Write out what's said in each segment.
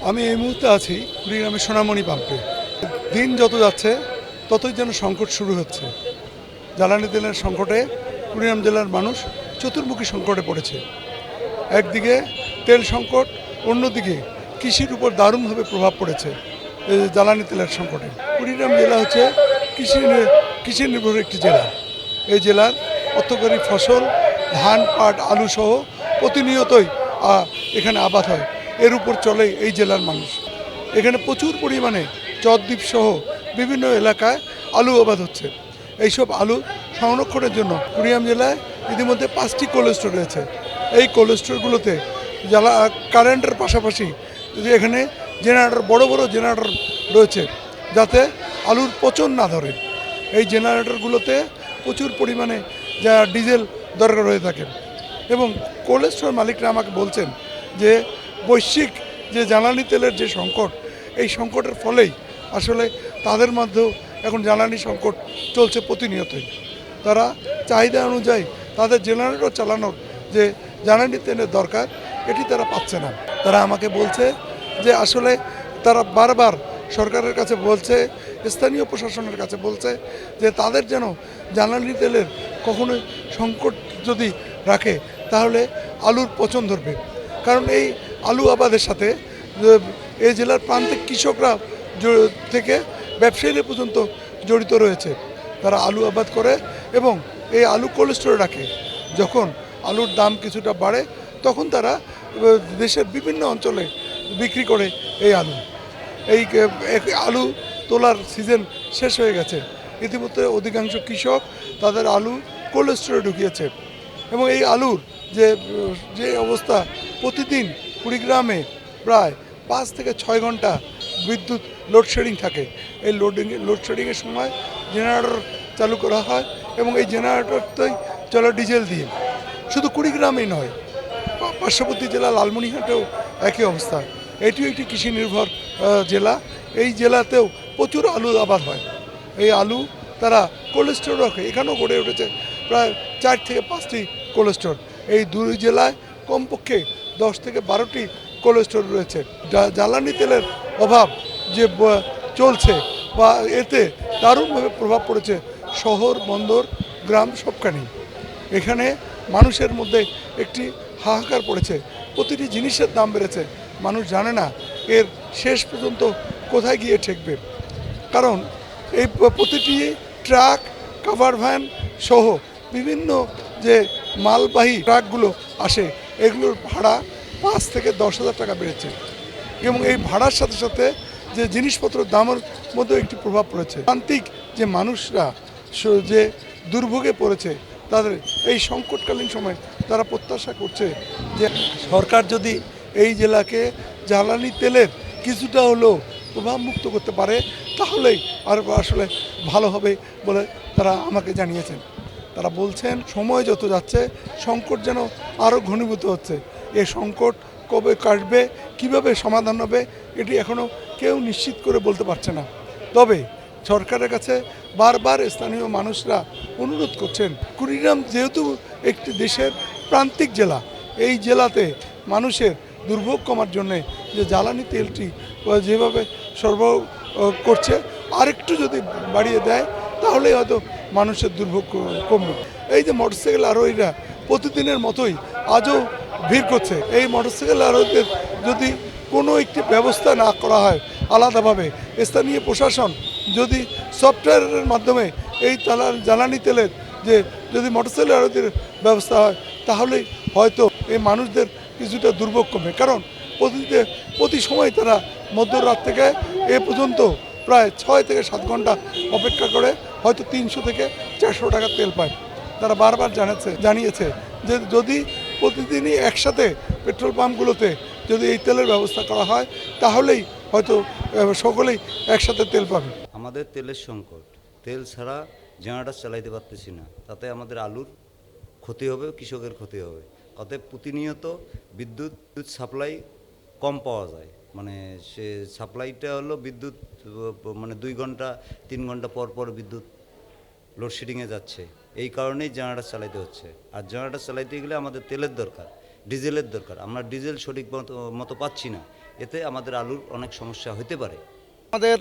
আমি এই মুহূর্তে আছি কুড়িগ্রামের সোনামণি পাম্পে। দিন যত যাচ্ছে ততই যেন সংকট শুরু হচ্ছে। জ্বালানি তেলের সংকটে কুড়িগ্রাম জেলার মানুষ চতুর্মুখী সংকটে পড়েছে। একদিকে তেল সংকট, অন্যদিকে কৃষির উপর দারুণভাবে প্রভাব পড়েছে এই জ্বালানি তেলের সংকটে। কুড়িগ্রাম জেলা হচ্ছে কৃষি নির্ভর একটি জেলা। এই জেলার অর্থকরী ফসল ধান, পাট, আলু সহ প্রতিনিয়তই এখানে আবাদ হয়। এর উপর চলে এই জেলার মানুষ। এখানে প্রচুর পরিমাণে চরদ্বীপ সহ বিভিন্ন এলাকায় আলু আবাদ হচ্ছে। এইসব আলু সংরক্ষণের জন্য কুড়িগ্রাম জেলায় ইতিমধ্যে 5টি কোল্ড স্টোর রয়েছে। এই কোল্ড স্টোরগুলোতে জ্বালা কারেন্টের পাশাপাশি যে এখানে জেনারেটর, বড় বড় জেনারেটর রয়েছে যাতে আলুর পচন না ধরে। এই জেনারেটরগুলোতে প্রচুর পরিমাণে যা ডিজেল দরকার হয়ে থাকে এবং কোল্ড স্টোর মালিকরা আমাকে বলছেন যে বৈশ্বিক যে জ্বালানি তেলের যে সংকট, এই সংকটের ফলেই আসলে তাদের মধ্যেও এখন জ্বালানি সংকট চলছে প্রতিনিয়তই। তারা চাহিদা অনুযায়ী তাদের জেনারেটর চালানোর যে জ্বালানি তেলের দরকার এটি তারা পাচ্ছে না। তারা আমাকে বলছে যে আসলে তারা বারবার সরকারের কাছে বলছে, স্থানীয় প্রশাসনের কাছে বলছে যে তাদের যেন জ্বালানি তেলের কখনোই সংকট যদি রাখে তাহলে আলুর পচন ধরবে। কারণ এই আলু আবাদের সাথে এই জেলার প্রান্তিক কৃষকরা থেকে ব্যবসায়ীরা পর্যন্ত জড়িত রয়েছে। তারা আলু আবাদ করে এবং এই আলু কোল্ড স্টোরে রাখে। যখন আলুর দাম কিছুটা বাড়ে তখন তারা দেশের বিভিন্ন অঞ্চলে বিক্রি করে এই আলু। এই আলু তোলার সিজন শেষ হয়ে গেছে। ইতিমধ্যে অধিকাংশ কৃষক তাদের আলু কোল্ড স্টোরে ঢুকিয়েছে এবং এই আলুর যে অবস্থা, প্রতিদিন কুড়িগ্রামে প্রায় 5 থেকে 6 ঘন্টা বিদ্যুৎ লোডশেডিং থাকে। এই লোডশেডিংয়ের সময় জেনারেটর চালু করা হয় এবং এই জেনারেটরটাই চলে ডিজেল দিয়ে। শুধু কুড়িগ্রামেই নয়, পার্শ্ববর্তী জেলা লালমনিরহাটেও একই অবস্থা। এটিও একটি কৃষি নির্ভর জেলা। এই জেলাতেও প্রচুর আলু আবাদ হয়। এই আলু তারা কোল্ড স্টোর রাখে। এখানেও গড়ে উঠেছে প্রায় 4 থেকে 5টি কোল্ড স্টোর। এই দুই জেলায় কমপক্ষে 10 থেকে 12টি কোল্ড স্টোর রয়েছে। জ্বালানি তেলের অভাব যে চলছে বা এতে দারুণভাবে প্রভাব পড়েছে শহর, বন্দর, গ্রাম সবখানেই। এখানে মানুষের মধ্যে একটি হাহাকার পড়েছে। প্রতিটি জিনিসের দাম বেড়েছে। মানুষ জানে না এর শেষ পর্যন্ত কোথায় গিয়ে ঠেকবে। কারণ এই প্রতিটি ট্রাক, কাভার ভ্যান সহ বিভিন্ন যে মালবাহী ট্রাকগুলো আসে এগুলোর ভাড়া 5 থেকে 10,000 টাকা বেড়েছে এবং এই ভাড়ার সাথে সাথে যে জিনিসপত্রের দামের মধ্যে একটি প্রভাব পড়েছে। প্রান্তিক যে মানুষরা যে দুর্ভোগে পড়েছে তাদের এই সংকটকালীন সময় তারা প্রত্যাশা করছে যে সরকার যদি এই জেলাকে জ্বালানি তেলের কিছুটা হলেও প্রভাবমুক্ত করতে পারে তাহলেই আর আসলে ভালো হবে বলে তারা আমাকে জানিয়েছেন। তারা বলছেন সময় যত যাচ্ছে সংকট যেন আরও ঘনীভূত হচ্ছে। এই সংকট কবে কাটবে, কিভাবে সমাধান হবে এটি এখনও কেউ নিশ্চিত করে বলতে পারছে না। তবে সরকারের কাছে বারবার স্থানীয় মানুষরা অনুরোধ করছেন, কুড়িগ্রাম যেহেতু একটি দেশের প্রান্তিক জেলা, এই জেলাতে মানুষের দুর্ভোগ কমার জন্যে যে জ্বালানি তেলটি যেভাবে সরবরাহ করছে আরেকটু যদি বাড়িয়ে দেয় তাহলেই হয়তো মানুষের দুর্ভোগ কমবে। এই যে মোটরসাইকেল আরোহীরা প্রতিদিনের মতোই আজও ভিড় করছে। এই মোটরসাইকেল আরোহীদের যদি কোনো একটি ব্যবস্থা না করা হয় আলাদাভাবে, স্থানীয় প্রশাসন যদি সফটওয়্যারের মাধ্যমে এই জ্বালানি তেলের যে যদি মোটরসাইকেল আরোহীদের ব্যবস্থা হয় তাহলেই হয়তো এই মানুষদের কিছুটা দুর্ভোগ কমবে। কারণ প্রতি সময় তারা মধ্যরাত থেকে এ পর্যন্ত প্রায় 6 থেকে 7 ঘন্টা অপেক্ষা করে হয়তো 300 থেকে 400 টাকা তেল পায়। তারা বারবার জানিয়েছে যে যদি প্রতিদিনই একসাথে পেট্রোল পাম্পগুলোতে যদি এই তেলের ব্যবস্থা করা হয় তাহলেই হয়তো সকলেই একসাথে তেল পাবে। আমাদের তেলের সংকট, তেল ছাড়া জেনারেটর চালাইতে পারতেছি না, তাতে আমাদের আলুর ক্ষতি হবে, কৃষকের ক্ষতি হবে। অতএব প্রতিনিয়ত বিদ্যুৎ সাপ্লাই কম পাওয়া যায়। মানে সে সাপ্লাইটা হলো বিদ্যুৎ মানে 2 ঘন্টা 3 ঘন্টা পর পর বিদ্যুৎ লোডশেডিংয়ে যাচ্ছে। এই কারণেই জেনারেটর চালাইতে হচ্ছে। আর জেনারেটর চালাইতে গেলে আমাদের তেলের দরকার, ডিজেলের দরকার। আমরা ডিজেল সঠিক মতো পাচ্ছি না। এতে আমাদের আলুর অনেক সমস্যা হতে পারে। আমাদের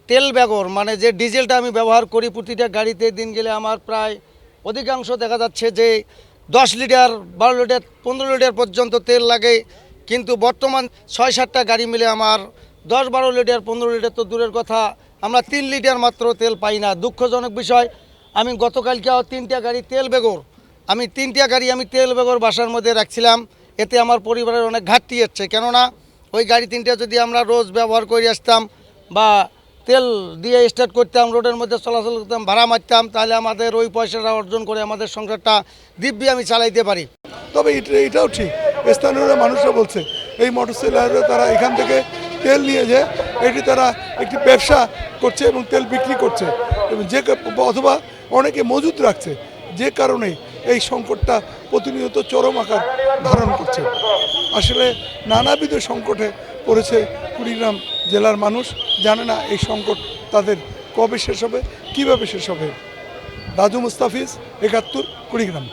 তেল ব্যবহার মানে যে ডিজেলটা আমি ব্যবহার করি প্রতিটা গাড়িতে, দিন গেলে আমার প্রায় অধিকাংশ দেখা যাচ্ছে যে 10 লিটার 12 লিটার 15 লিটার পর্যন্ত তেল লাগে, কিন্তু বর্তমান 6-7টা গাড়ি মিলে আমার 10-12 লিটার 15 লিটার তো দূরের কথা, আমরা 3 লিটার মাত্র তেল পাই না। দুঃখজনক বিষয়, আমি গতকালকেও 3টা গাড়ি তেল বেগর আমি তেল বেগর বাসার মধ্যে রাখছিলাম। এতে আমার পরিবারের অনেক ঘাটতি হচ্ছে, কেননা ওই গাড়ি 3টা যদি আমরা রোজ ব্যবহার করে আসতাম বা তেল দিয়ে স্টার্ট করতাম, রোডের মধ্যে চলাচল করতাম, ভাড়া মারতাম, তাহলে আমাদের ওই পয়সাটা অর্জন করে আমাদের সংসারটা দিব্যি আমি চালাইতে পারি। তবে এটাও ঠিক, স্থানীয় মানুষরা বলছে এই মোটরসাইকেল তারা এখান থেকে তেল নিয়ে যে এটি তারা একটি ব্যবসা করছে এবং তেল বিক্রি করছে, এবং অথবা অনেকে মজুত রাখছে, যে কারণে এই সংকটটা প্রতিনিয়ত চরম আকার ধারণ করছে। আসলে নানাবিধ সংকটে পড়েছে কুড়িগ্রাম জেলার মানুষ, জানে না এই সংকট তাদের কবে শেষ হবে, কিভাবে শেষ হবে। রাজু মুস্তাফিজ, 71, কুড়িগ্রাম।